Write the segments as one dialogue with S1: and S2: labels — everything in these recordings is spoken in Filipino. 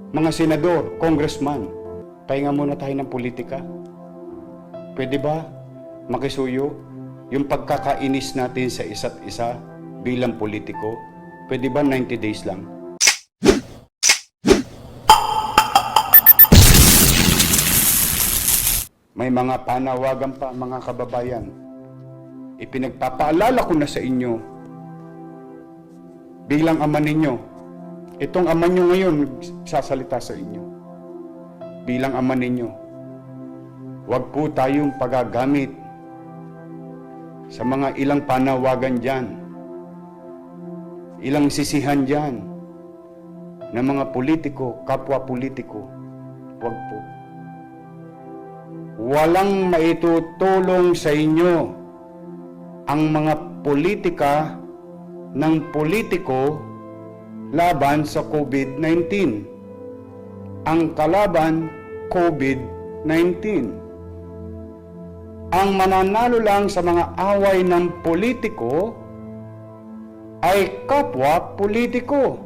S1: Mga senador, congressman, pahinga muna tayo ng politika. Pwede ba makisuyo yung pagkakainis natin sa isa't isa bilang politiko? Pwede ba 90 days lang? May mga panawagan pa, mga kababayan. Ipinagpapaalala ko na sa inyo bilang ama ninyo. Itong ama nyo ngayon sasalita sa inyo. Bilang ama ninyo, huwag po tayong pagagamit sa mga ilang panawagan dyan, ilang sisihan dyan ng mga politiko, kapwa politiko. Huwag po. Walang maitutulong sa inyo ang mga politika ng politiko laban sa COVID-19. Ang kalaban, COVID-19. Ang mananalo lang sa mga away ng politiko ay kapwa politiko.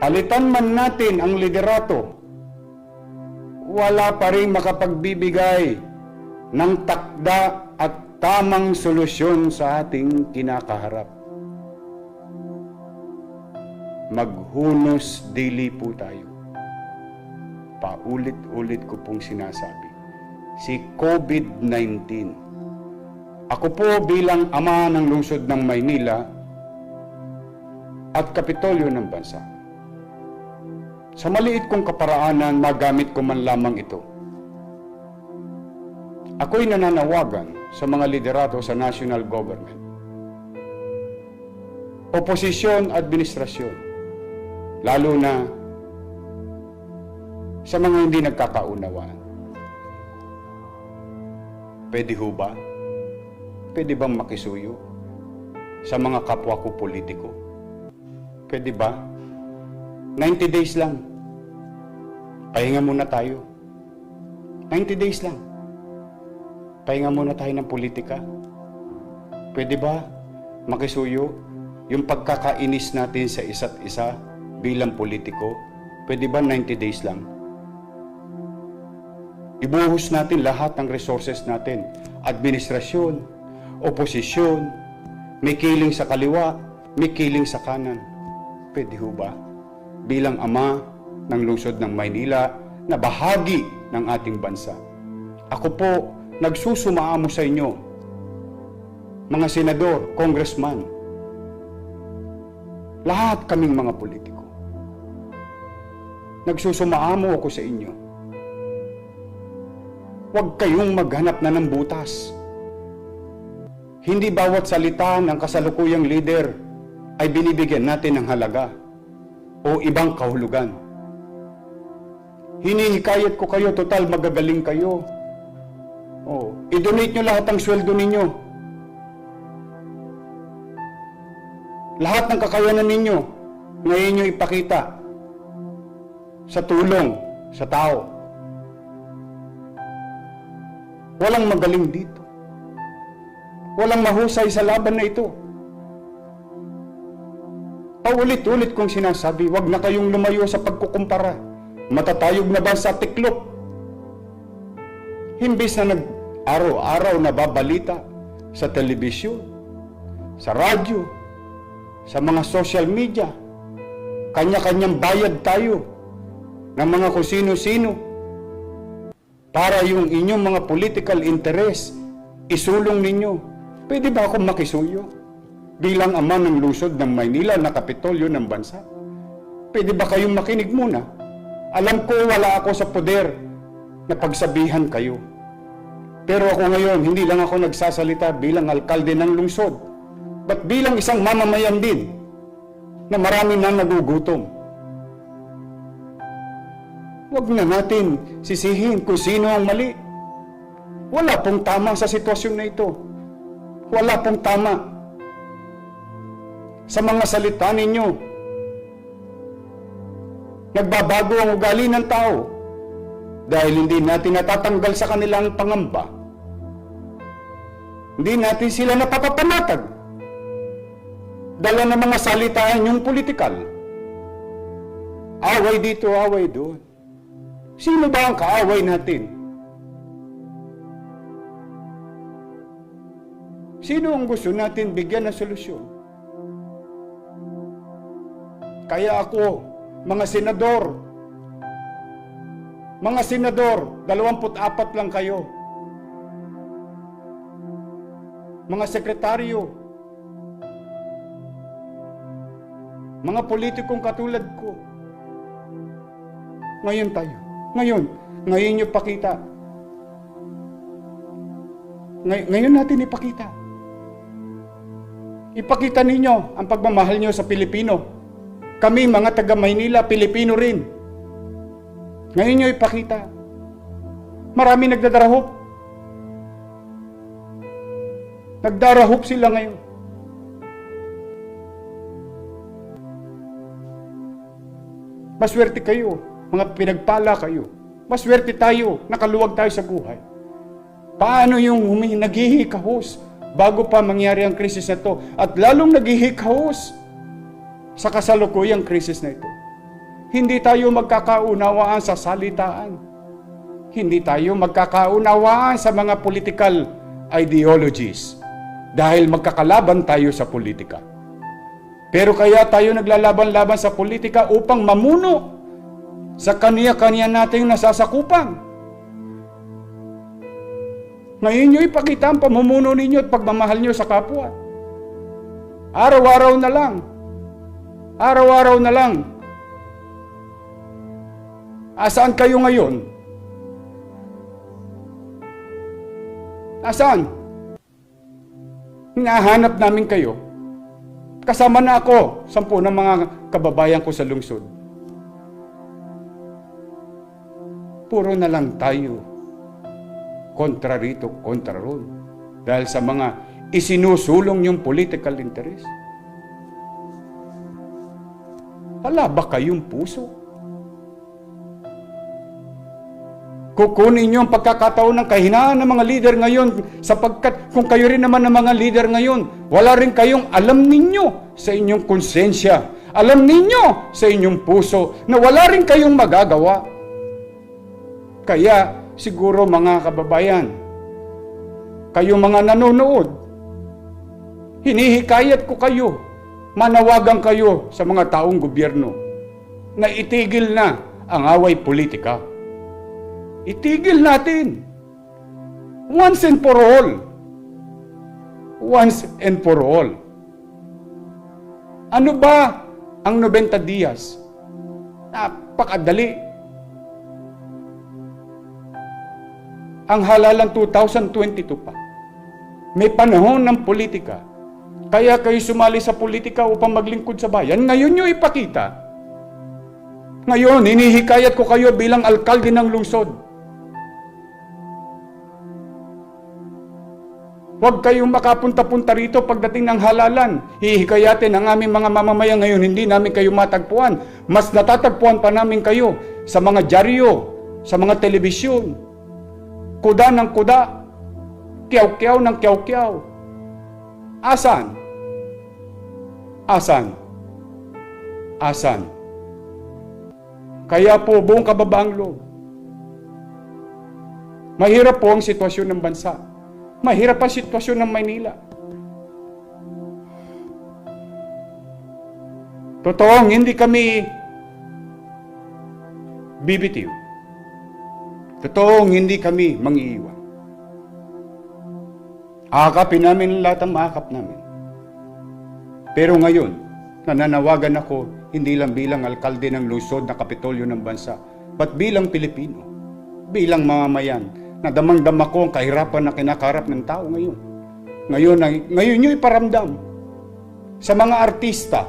S1: Palitan man natin ang liderato, wala pa rin makapagbibigay ng takda at tamang solusyon sa ating kinakaharap. Maghunos dili po tayo. Paulit-ulit ko pong sinasabi. Si COVID-19. Ako po bilang ama ng lungsod ng Maynila at Kapitolyo ng bansa. Sa maliit kong kaparaanan, magamit ko man lamang ito. Ako'y nananawagan sa mga liderato sa national government, oposisyon, administrasyon, lalo na sa mga hindi nagkakaunawaan. Pwede ho ba? Pwede bang makisuyo sa mga kapwa ko politiko? Pwede ba? 90 days lang. Pahinga muna tayo. 90 days lang. Pahinga muna tayo ng politika. Pwede ba makisuyo yung pagkakainis natin sa isa't isa bilang politiko? Pwede ba 90 days lang? Ibuhos natin lahat ng resources natin. Administrasyon, oposisyon, may kiling sa kaliwa, may kiling sa kanan. Pwede ho ba? Bilang ama ng lungsod ng Maynila na bahagi ng ating bansa. Ako po, nagsusumaamo sa inyo, mga senador, congressman, lahat kaming mga politiko. Nagsusumaamo ako sa inyo. Huwag kayong maghanap na ng butas. Hindi bawat salita ng kasalukuyang leader ay binibigyan natin ng halaga o ibang kahulugan. Hinihikayat ko kayo, total magagaling kayo. I-donate nyo lahat ng sweldo ninyo. Lahat ng kakayanan ninyo, ngayon nyo ipakita sa tulong sa tao. Walang magaling dito. Walang mahusay sa laban na ito. Paulit-ulit kong sinasabi, wag na kayong lumayo sa pagkukumpara. Matatayog na ba sa tiklop? Himbis na nag-araw-araw na babalita sa telebisyon, sa radyo, sa mga social media, kanya-kanyang bayad tayo ng mga kung sino-sino para yung inyong mga political interest isulong ninyo. Pwede ba akong makisuyo bilang ama ng lungsod ng Maynila na Kapitolyo ng bansa? Pwede ba kayong makinig muna? Alam ko wala ako sa poder na pagsabihan kayo. Pero ako ngayon, hindi lang ako nagsasalita bilang alkalde ng lungsod, but bilang isang mamamayan din na marami na nagugutom. Huwag na natin sisihin kung sino ang mali. Wala pong tama sa sitwasyon na ito. Wala pong tama sa mga salita ninyo. Nagbabago ang ugali ng tao dahil hindi natin natatanggal sa kanilang pangamba. Hindi natin sila napapapanatag. Dala ng mga salitaan yung politikal. Away dito, away doon. Sino ba ang kaaway natin? Sino ang gusto natin bigyan ng solusyon? Kaya ako, mga senador, 24 lang kayo. Mga sekretaryo, mga politikong katulad ko. Ngayon tayo. Ngayon nyo pakita. Ngayon natin ipakita. Ipakita ninyo ang pagmamahal nyo sa Pilipino. Kami, mga taga Maynila, Pilipino rin. Ngayon nyo ipakita. Marami nagdadarahop. Nagdarahop sila ngayon. Maswerte kayo, mga pinagpala kayo. Maswerte tayo, nakaluwag tayo sa buhay. Paano yung naghihikahos bago pa mangyari ang krisis na ito? At lalong naghihikahos sa kasalukuyang krisis na ito. Hindi tayo magkakaunawaan sa salitaan. Hindi tayo magkakaunawaan sa mga political ideologies. Dahil magkakalaban tayo sa politika. Pero kaya tayo naglalaban-laban sa politika upang mamuno sa kaniya-kaniya nating nasasakupan. Ngayon nyo ipakita ang pamumuno ninyo at pagmamahal nyo sa kapwa. Araw-araw na lang. Araw-araw na lang. Asaan kayo ngayon? Asaan? Hinahanap namin kayo. Kasama na ako, 10 ng mga kababayan ko sa lungsod. Puro na lang tayo. Kontra rito, kontra ron. Dahil sa mga isinusulong yung political interest. Wala ba kayong puso? Kukunin niyo ang pagkakataon ng kahinaan ng mga leader ngayon sapagkat kung kayo rin naman ng mga leader ngayon, wala rin kayong alam ninyo sa inyong konsensya, alam ninyo sa inyong puso na wala rin kayong magagawa. Kaya siguro mga kababayan, kayo mga nanonood, hinihikayat ko kayo, manawagan kayo sa mga taong gobyerno na itigil na ang away politika. Itigil natin. Once and for all. Once and for all. Ano ba ang 90 dias? Napakadali. Ang halalan 2022 pa. May panahon ng politika. Kaya kayo sumali sa politika upang maglingkod sa bayan. Ngayon nyo ipakita. Ngayon, hinihikayat ko kayo bilang alkalde ng lungsod. Huwag kayong makapunta-punta rito pagdating ng halalan. Hihikayatin ang aming mga mamamayan ngayon, hindi namin kayo matagpuan. Mas natatagpuan pa namin kayo sa mga dyaryo, sa mga telebisyon. Kuda ng kuda, kiyaw-kiyaw ng kiyaw-kiyaw. Asan? Asan? Asan? Kaya po, buong kababaang loob. Mahirap po ang sitwasyon ng bansa. Mahirap ang sitwasyon ng Maynila. Totoong hindi kami bibitiw. Totoong hindi kami mangiiwan. Akapin namin lahat ang maakap namin. Pero ngayon, nananawagan ako hindi lang bilang alkalde ng lungsod na kapitolyo ng bansa, but bilang Pilipino, bilang mamamayan, na damang-dama ko ang kahirapan na kinakarap ng tao ngayon. Ngayon nyo iparamdam sa mga artista.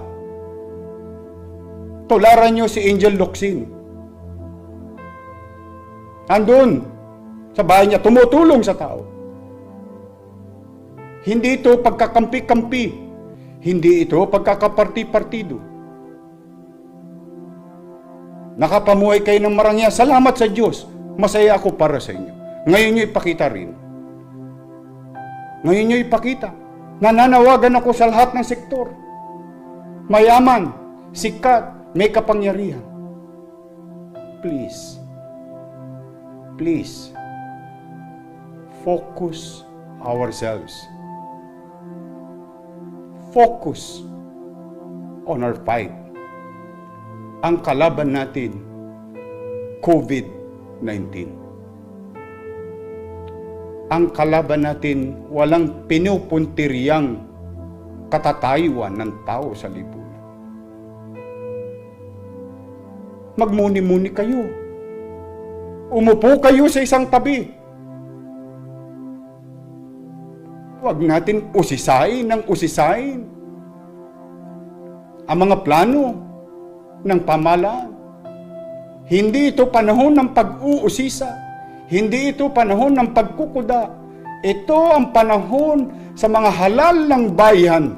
S1: Tularan nyo si Angel Locsin. Andun sa bahay niya, tumutulong sa tao. Hindi ito pagkakampi-kampi. Hindi ito pagkakaparti-partido. Nakapamuhay kayo ng marangya. Salamat sa Diyos. Masaya ako para sa inyo. Ngayon nyo ipakita rin. Ngayon nyo ipakita. Nananawagan ako sa lahat ng sektor. Mayaman, sikat, may kapangyarihan. please, focus ourselves. Focus on our fight. Ang kalaban natin, COVID-19. Ang kalaban natin, walang pinupuntiryang katatayuan ng tao sa lipunan. Magmuni-muni kayo. Umupo kayo sa isang tabi. Huwag natin usisain ng usisain ang mga plano ng pamahalaan. Hindi ito panahon ng pag-uusisa. Hindi ito panahon ng pagkukuda. Ito ang panahon sa mga halal ng bayan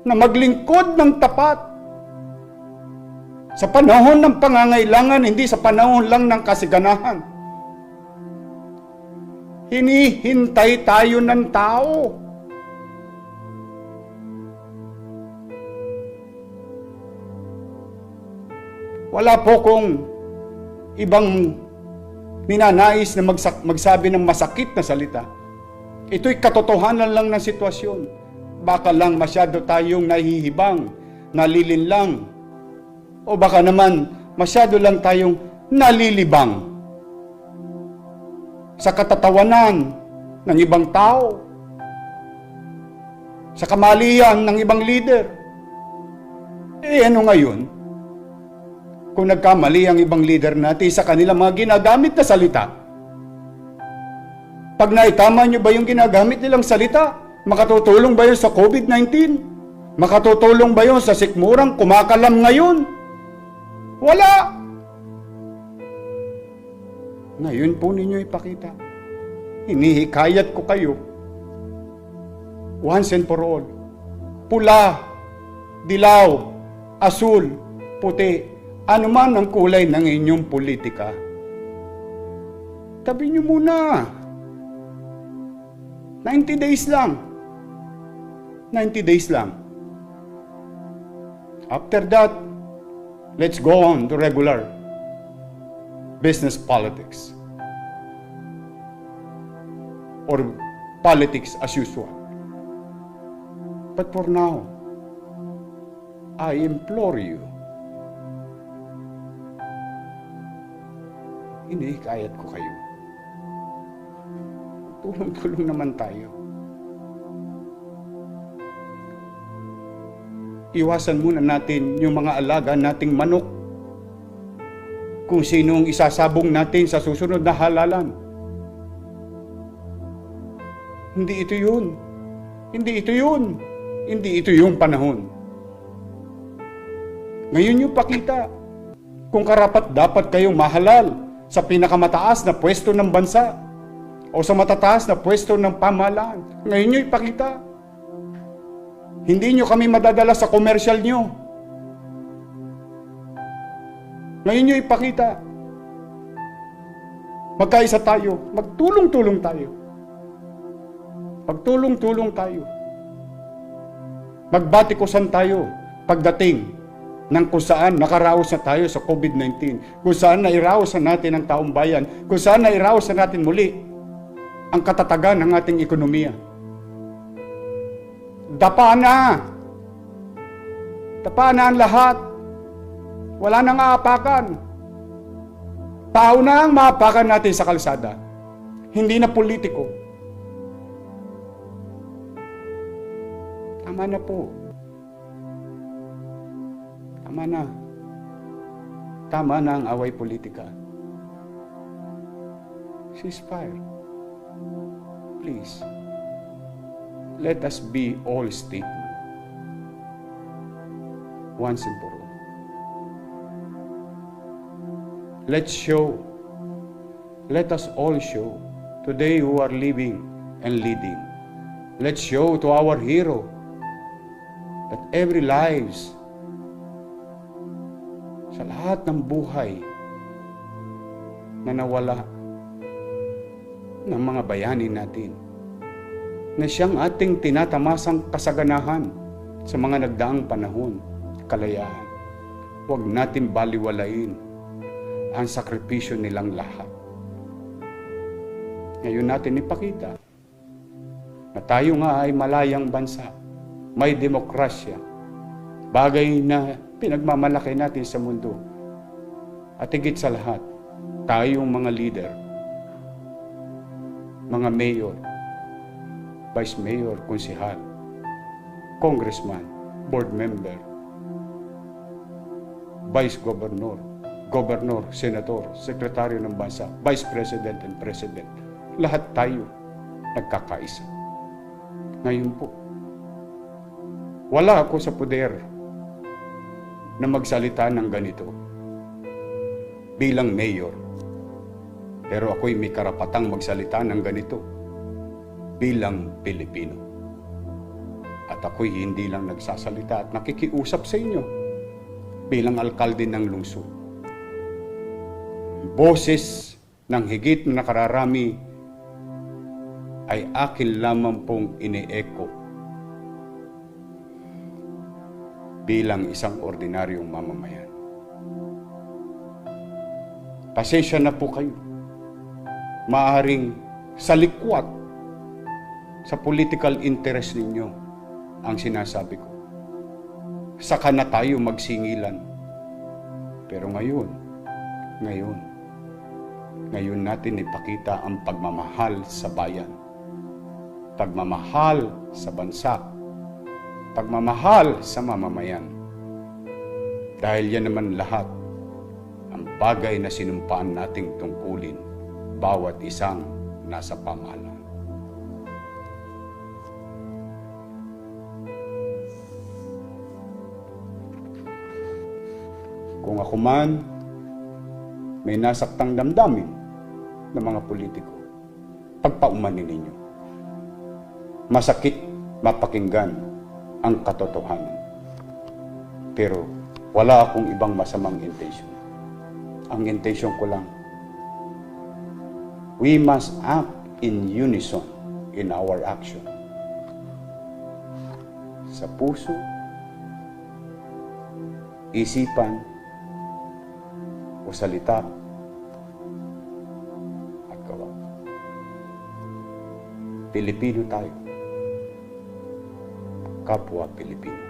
S1: na maglingkod ng tapat. Sa panahon ng pangangailangan, hindi sa panahon lang ng kasiganahan. Hinihintay tayo ng tao. Wala po kong ibang ninanais na magsabi ng masakit na salita. Ito'y katotohanan lang ng sitwasyon. Baka lang masyado tayong nahihibang, nalilinlang, o baka naman masyado lang tayong nalilibang sa katatawanan ng ibang tao, sa kamalian ng ibang leader. Ano ngayon? Kung nagkamali ang ibang leader natin sa kanilang mga ginagamit na salita, pag naitama nyo ba yung ginagamit nilang salita, makatutulong ba yun sa COVID-19? Makatutulong ba yun sa sikmurang kumakalam ngayon? Wala! Ngayon po ninyo ipakita. Hinihikayat ko kayo. Once and for all. Pula, dilaw, asul, puti, anuman ang kulay ng inyong politika. Tabi nyo muna. 90 days lang. 90 days lang. After that, let's go on to regular business politics. Or politics as usual. But for now, I implore you, hinihikayat ko kayo. Tulong-tulong naman tayo. Iwasan muna natin yung mga alaga nating manok. Kung sinong isasabong natin sa susunod na halalan. Hindi ito yun. Hindi ito yun. Hindi ito yung panahon. Ngayon nyo pakita kung karapat dapat kayong mahalal sa pinakamataas na pwesto ng bansa o sa matataas na pwesto ng pamahalaan. Ngayon nyo ipakita. Hindi nyo kami madadala sa komersyal nyo. Ngayon nyo ipakita. Magkaisa tayo. Magtulong-tulong tayo. Magtulong-tulong tayo. Magbatikusan tayo pagdating ng kung saan nakaraos na tayo sa COVID-19, kung saan nairaos na natin ang taong bayan, kung saan nairaos na natin muli ang katatagan ng ating ekonomiya. Dapa na! Dapa na ang lahat. Wala nang aapakan. Tao na ang maapakan natin sa kalsada. Hindi na politiko. Tama na po. Tama na. Tama na ang away politika. Ceasefire. Please. Let us be all statement. Once and for all. Let's show. Let us all show. Today who are living and leading. Let's show to our hero that every lives sa lahat ng buhay na nawala ng mga bayani natin, na siyang ating tinatamasang kasaganahan sa mga nagdaang panahon, kalayaan. Huwag natin baliwalain ang sakripisyo nilang lahat. Ngayon natin ipakita na tayo nga ay malayang bansa, may demokrasya, bagay na pinagmamalaki natin sa mundo. At higit sa lahat, tayong mga leader, mga mayor, vice mayor, konsehal, congressman, board member, vice governor, governor, senator, sekretaryo ng bansa, vice president and president. Lahat tayo nagkakaisa. Ngayon po, wala ako sa poder na magsalita ng ganito bilang mayor. Pero ako'y may karapatang magsalita ng ganito bilang Pilipino. At ako'y hindi lang nagsasalita at nakikiusap sa inyo bilang alkalde ng lungsod. Boses ng higit na nakararami ay akin lamang pong ini-echo bilang isang ordinaryong mamamayan. Pasensya na po kayo. Maaaring sa likwat, sa political interest ninyo ang sinasabi ko. Saka na tayo magsingilan. Pero ngayon natin ipakita ang pagmamahal sa bayan. Pagmamahal sa bansa. Pagmamahal sa mamamayan. Dahil yan naman lahat ang bagay na sinumpaan nating tungkulin bawat isang nasa pamahalaan. Kung ako man may nasaktang damdamin ng mga politiko, pagpaumanin ninyo. Masakit mapakinggan ang katotohanan. Pero wala akong ibang masamang intention. Ang intention ko lang, we must act in unison in our action. Sa puso, isipan, o salita, at gawa. Pilipino tayo. Kapwa Pilipino.